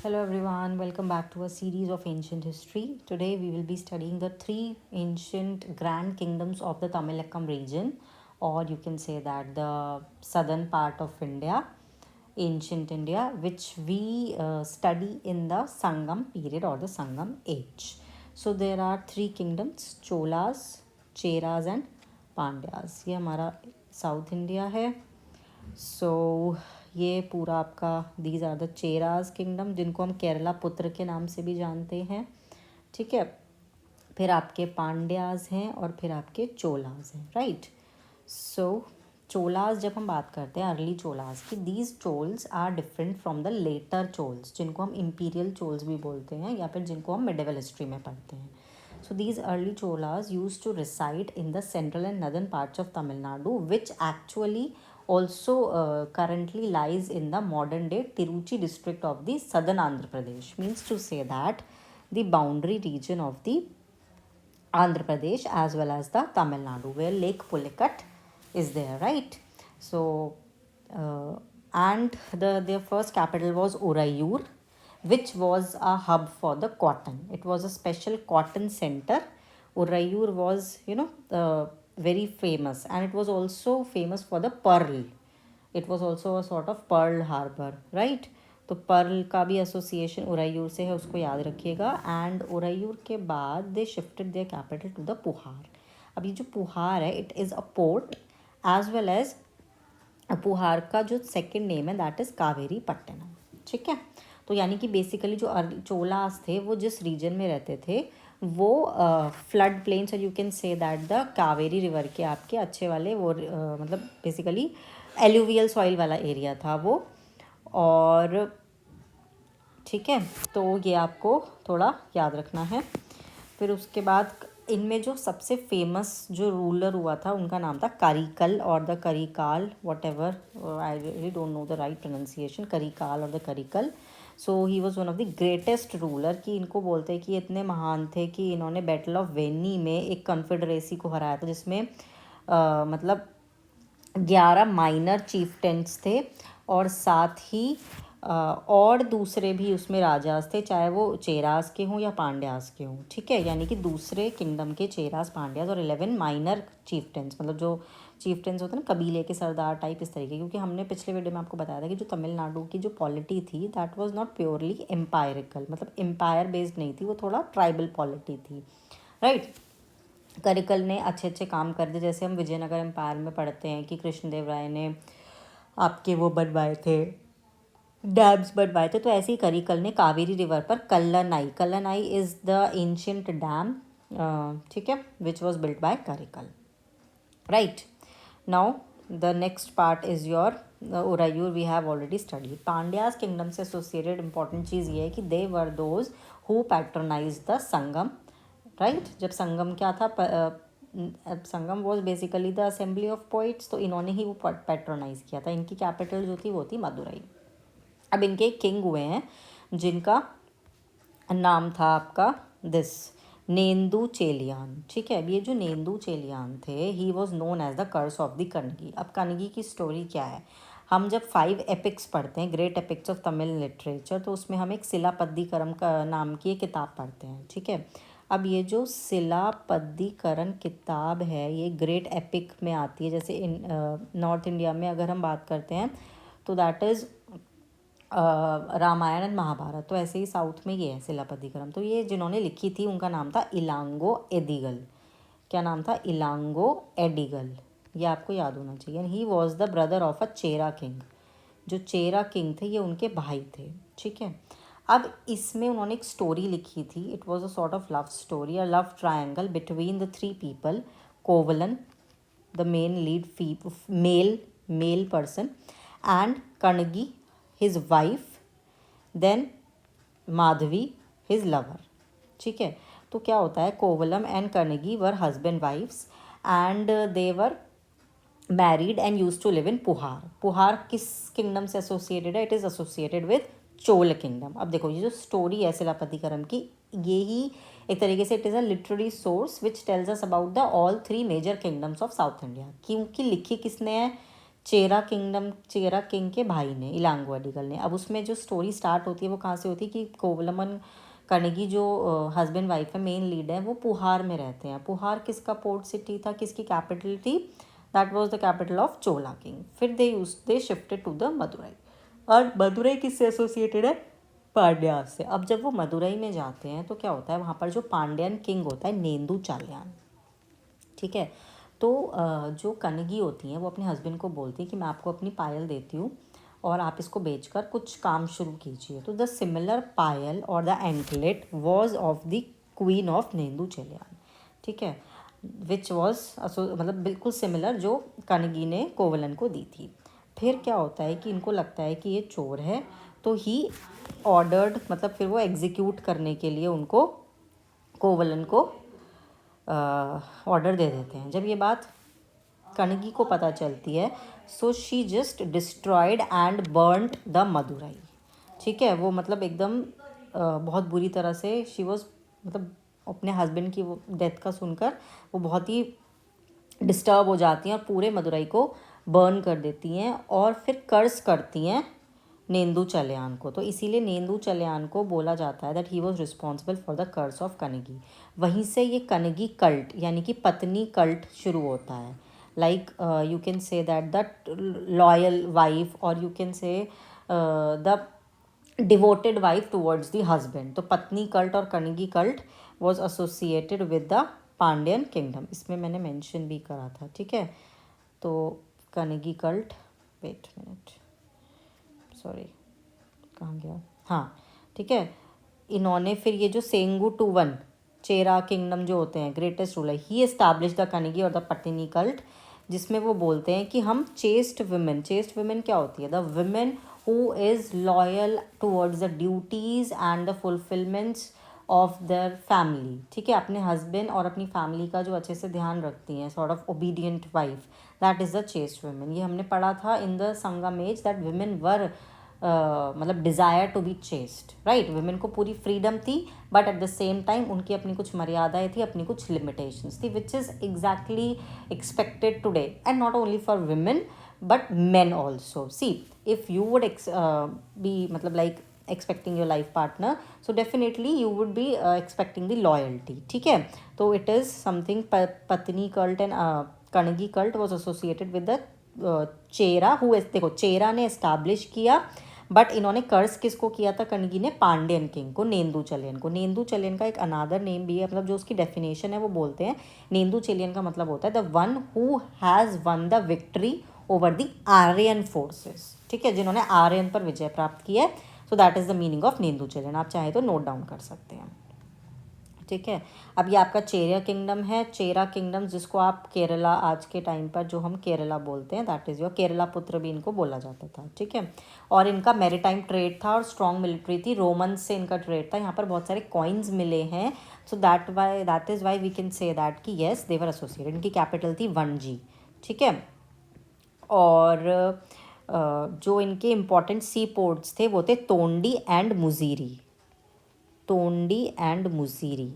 Hello everyone, welcome back to a series of ancient history. Today we will be studying the three ancient grand kingdoms of the Tamilakam region, or you can say that the southern part of India, ancient India, which we study in the Sangam period or the Sangam age. So there are three kingdoms: Cholas, Cheras and Pandyas. ये हमारा south India है. सो ये पूरा आपका these are the Cheras kingdom, जिनको हम केरला पुत्र के नाम से भी जानते हैं. ठीक है. फिर आपके पांड्याज हैं और फिर आपके चोलाज हैं. राइट. सो चोलाज जब हम बात करते हैं अर्ली चोलाज की, these Cholas are different from the latter Cholas, जिनको हम इम्पीरियल चोल्स भी बोलते हैं या फिर जिनको हम मिडिवल हिस्ट्री में पढ़ते हैं. So these early Cholas used to reside in the central and northern parts of Tamil Nadu, which actually also currently lies in the modern day Tiruchi district of the southern Andhra Pradesh. Means to say that the boundary region of the Andhra Pradesh as well as the Tamil Nadu, where Lake Pulicat is there, right? So, and their first capital was Urayur, which was a hub for the cotton. It was a special cotton center. Urayur was, very famous, and it was also famous for the pearl. It was also a sort of pearl harbor, right? तो Perl का भी association उरायूर से है, उसको याद रखिएगा. And Uraiyur के बाद they shifted their capital to the Puhar. अब ये जो पुहार है, it is a port as well as Puhar का जो सेकंड नेम है दैट इज़ कावेरी पट्टनम. ठीक है. तो यानी कि बेसिकली जो चोलास थे वो जिस रीजन में रहते थे वो फ्लड प्लेन्स, और you can say that the Kaveri river के आपके अच्छे वाले वो मतलब बेसिकली एलुवियल सॉइल वाला एरिया था वो. और ठीक है, तो ये आपको थोड़ा याद रखना है. फिर उसके बाद इनमें जो सबसे फेमस जो रूलर हुआ था उनका नाम था Karikal or the Karikala, whatever, I really don't know the right pronunciation, Karikala or the Karikal. So he was one of the greatest ruler. कि इनको बोलते हैं कि इतने महान थे कि इन्होंने बैटल ऑफ वेनी में एक कन्फेडरेसी को हराया था, जिसमें मतलब 11 माइनर चीफटेंट्स थे और साथ ही और दूसरे भी उसमें राजास थे, चाहे वो चेरास के हों या पांड्यास के हों. ठीक है. यानी कि दूसरे किंगडम के चेरास, पांड्यास और 11 माइनर चीफटेंट्स, मतलब जो चीफटेंट्स होते हैं ना, कबीले के सरदार टाइप, इस तरीके. क्योंकि हमने पिछले वीडियो में आपको बताया था कि जो तमिलनाडु की जो पॉलिटी थी that was not purely empirical, मतलब एम्पायर बेस्ड नहीं थी, वो थोड़ा ट्राइबल पॉलिटी थी. राइट. करिकल ने अच्छे अच्छे काम कर दिए. जैसे हम विजयनगर एम्पायर में पढ़ते हैं कि कृष्णदेव राय ने आपके वो बनवाए थे, डैम्स बनवाए थे. तो ऐसे ही करिकल ने कावेरी रिवर पर Kallanai is the ancient dam. ठीक है. Which was built by Karikal. Right. Now the next part is your Uraiyur. We have already study. Pandyas kingdom से एसोसिएटेड इंपॉर्टेंट चीज़ ये है कि they were those who patronize the Sangam. Right. जब संगम क्या था, Sangam was basically the assembly of poets, तो इन्होंने ही वो पैट्रोनाइज किया था. इनकी कैपिटल जो थी वो थी मदुरई. अब इनके किंग हुए हैं जिनका नाम था आपका दिस नेंदू चेलियान. ठीक है. अब ये जो नेंदू चेलियान थे, he was known as the curse of the Kannagi. अब कनगी की स्टोरी क्या है, हम जब 5 एपिक्स पढ़ते हैं, great epics of Tamil literature, तो उसमें हम एक शिलापद्दीकरम का नाम की एक किताब पढ़ते हैं. ठीक है. अब ये जो शिलापद्दीकरण किताब है ये ग्रेट एपिक में आती है. जैसे नॉर्थ इंडिया में अगर हम बात करते हैं तो that is Ramayana and Mahabharata. तो ऐसे ही साउथ में ये है शिलापद्दीकरम. तो ये जिन्होंने लिखी थी उनका नाम था इलांगो एडिगल. क्या नाम था? इलांगो एडिगल. ये आपको याद होना चाहिए. He was the brother of a Chera king. जो चेरा किंग थे ये उनके भाई थे. ठीक है. अब इसमें उन्होंने एक स्टोरी लिखी थी. It was a sort of love story, a love triangle between the 3 people. Kovalan, the main lead male person, and Kannagi, his wife, then Madhavi, his lover. ठीक है. तो क्या होता है, Kovalan and Kannagi were husband wifes and they were married and use to live in Puhar. Puhar किस kingdom से associated है? It is associated with Chola kingdom. अब देखो ये जो स्टोरी है शिलापतिकरम की, ये ही एक तरीके से it is a literary source which tells us about the all 3 major kingdoms of South India. क्योंकि लिखी किसने है? चेरा किंग के भाई ने, इलांगो अडिगल ने। अब उसमें जो स्टोरी स्टार्ट होती है वो कहाँ से होती है कि कोवलमन कनगी जो हस्बैंड वाइफ है, मेन लीड है, वो पुहार में रहते हैं। पुहार किसका पोर्ट सिटी था, किसकी कैपिटल थी? That was the capital of Chola king. फिर they shifted to the Madurai. और मदुरई किससे एसोसिएटेड है? पांड्या से। अब जब वो मदुरई में जाते हैं तो क्या होता है, वहाँ पर जो पांड्यन किंग होता है नेंदू चाल्यान, ठीक है। तो जो कनगी होती हैं वो अपने हस्बैंड को बोलती है कि मैं आपको अपनी पायल देती हूँ और आप इसको बेचकर कुछ काम शुरू कीजिए। तो the similar payal or the anklet was of the queen of Nedunj Cheliyan, ठीक है, विच वॉज मतलब बिल्कुल सिमिलर जो कनगी ने कोवलन को दी थी। फिर क्या होता है कि इनको लगता है कि ये चोर है, तो ही ऑर्डर्ड, मतलब फिर वो एग्जीक्यूट करने के लिए उनको, कोवलन को ऑर्डर दे देते हैं। जब ये बात कनगी को पता चलती है, so she just destroyed and burned the Madurai, ठीक है। वो मतलब एकदम बहुत बुरी तरह से, शी वॉज मतलब अपने हस्बैंड की वो डेथ का सुनकर वो बहुत ही डिस्टर्ब हो जाती हैं और पूरे मदुरई को बर्न कर देती हैं और फिर कर्स करती हैं नेंदू चल्यान को। तो इसीलिए नेंदू चल्यान को बोला जाता है that he was responsible for the curse of Kannagi. वहीं से ये कनगी कल्ट यानी कि पत्नी कल्ट शुरू होता है। Like you can say that the loyal wife, or you can say the devoted wife towards the husband. तो पत्नी कल्ट और Kannagi cult was associated with the Pandyan kingdom. इसमें मैंने मेंशन भी करा था, ठीक है। तो Kannagi cult, wait minute, sorry कहाँ गया, हाँ, ठीक है। इन्होंने फिर ये जो सेंगुटुवन चेरा किंगडम जो होते हैं, greatest ruler, he establish the Kannagi or the पत्नी कल्ट, जिसमें वो बोलते हैं कि हम चेस्ट वुमेन क्या होती है? The women who is loyal towards the duties and the fulfilments of their family, ठीक है, अपने हस्बैंड और अपनी फैमिली का जो अच्छे से ध्यान रखती हैं, sort of obedient wife, that is the chaste women. ये हमने पढ़ा था in the Sangam age that women were मतलब desire to be chaste, right. Women को पूरी फ्रीडम थी, but at the same time उनकी अपनी कुछ मर्यादाएं थी, अपनी कुछ लिमिटेशंस थी, which is exactly expected today and not only for women but men also. See, if you would be मतलब like expecting your life partner, so definitely you would be expecting the loyalty, ठीक है। तो it is something पत्नी cult and कनगी cult was associated with the Chera who is, देखो चेरा ने establish किया, but इन्होंने कर्स किसको किया था? कनगी ने पांड्यन किंग को, नेंदू चलियन को। नेंदू चलियन का एक अनादर नेम भी है, मतलब जो उसकी डेफिनेशन है वो बोलते हैं नेंदू चलियन का मतलब होता है the one who has won the victory over the Aryan forces, ठीक है, जिन्होंने आर्यन पर विजय प्राप्त किया है। So that is the meaning of Nedunj Cheliyan. आप चाहे तो नोट डाउन कर सकते हैं, ठीक है। अब ये आपका चेरा किंगडम है। चेरा किंगडम जिसको आप केरला, आज के टाइम पर जो हम केरला बोलते हैं, दैट इज़ योर केरला पुत्र भी इनको बोला जाता था, ठीक है। और इनका मैरीटाइम ट्रेड था और स्ट्रॉन्ग मिलिट्री थी, रोमन से इनका ट्रेड था। यहाँ पर बहुत सारे कॉइन्स मिले हैं, so that is why we can say that कि येस दे वर एसोसिएटेड। इनकी कैपिटल थी वनजी, ठीक है। और जो इनके इम्पॉर्टेंट सी पोर्ट्स थे वो थे तोंडी एंड मुजीरी, तोंडी एंड मुजीरी।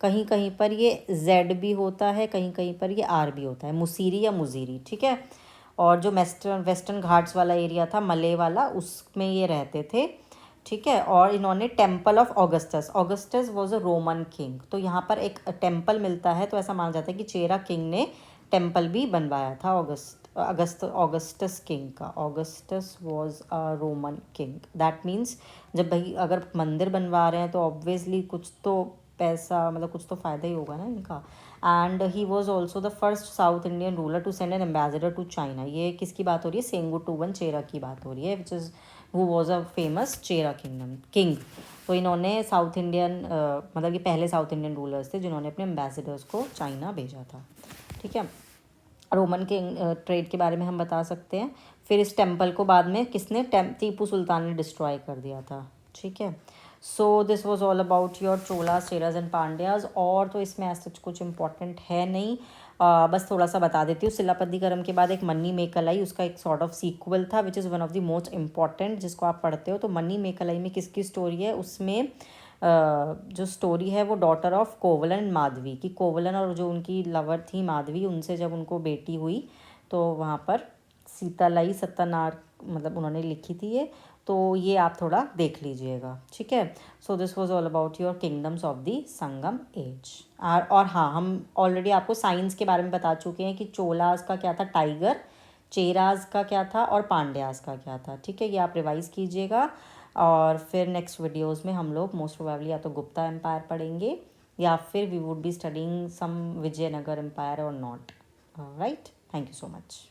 कहीं कहीं पर ये जेड भी होता है, कहीं कहीं पर ये आर भी होता है, मुसीरी या मुजीरी, ठीक है। और जो वेस्टर्न घाट्स वाला एरिया था, मले वाला, उसमें ये रहते थे, ठीक है। और इन्होंने temple of Augustus was a Roman king. तो यहाँ पर एक टेम्पल मिलता है, तो ऐसा माना जाता है कि चेरा किंग ने टेम्पल भी बनवाया था ऑगस्टस किंग का। Augustus was a Roman king. That means जब भाई अगर मंदिर बनवा रहे हैं तो ऑब्वियसली कुछ तो पैसा, मतलब कुछ तो फ़ायदा ही होगा ना इनका। And he was also the first South Indian ruler to send an ambassador to China. ये किसकी बात हो रही है? सेंगुटुवन चेरा की बात हो रही है, which is who was a famous Chera king. तो इन्होंने साउथ इंडियन मतलब ये पहले साउथ इंडियन रूलर्स थे जिन्होंने अपने एम्बेसडर्स को चाइना भेजा था, ठीक है। रोमन के ट्रेड के बारे में हम बता सकते हैं। फिर इस टेम्पल को बाद में किसने, टीपू सुल्तान ने डिस्ट्रॉय कर दिया था, ठीक है। So this was all about your Cholas, Cheras and Pandyas. और तो इसमें ऐसा कुछ इंपॉर्टेंट है नहीं, बस थोड़ा सा बता देती हूँ। सिलापतिकरम के बाद एक मन्नी मेकलाई, उसका एक सॉर्ट ऑफ सीक्वल था which is one of the most important, जिसको आप पढ़ते हो। तो मन्नी मेकलाई में किसकी स्टोरी है? उसमें जो स्टोरी है वो डॉटर ऑफ कोवलन माधवी की। कोवलन और जो उनकी लवर थी माधवी, उनसे जब उनको बेटी हुई तो वहाँ पर सीतालाई सत्तनार मतलब उन्होंने लिखी थी ये, तो ये आप थोड़ा देख लीजिएगा, ठीक है। So this was all about your kingdoms of the Sangam age. और हाँ, हम ऑलरेडी आपको साइंस के बारे में बता चुके हैं कि चोलास का क्या था टाइगर, चेराज का क्या था और पांड्यास का क्या था, ठीक है। ये आप रिवाइज कीजिएगा। और फिर नेक्स्ट वीडियोस में हम लोग मोस्ट प्रोबेबली या तो गुप्ता एम्पायर पढ़ेंगे या फिर we would be studying some Vijayanagara empire or not. Right, thank you so much.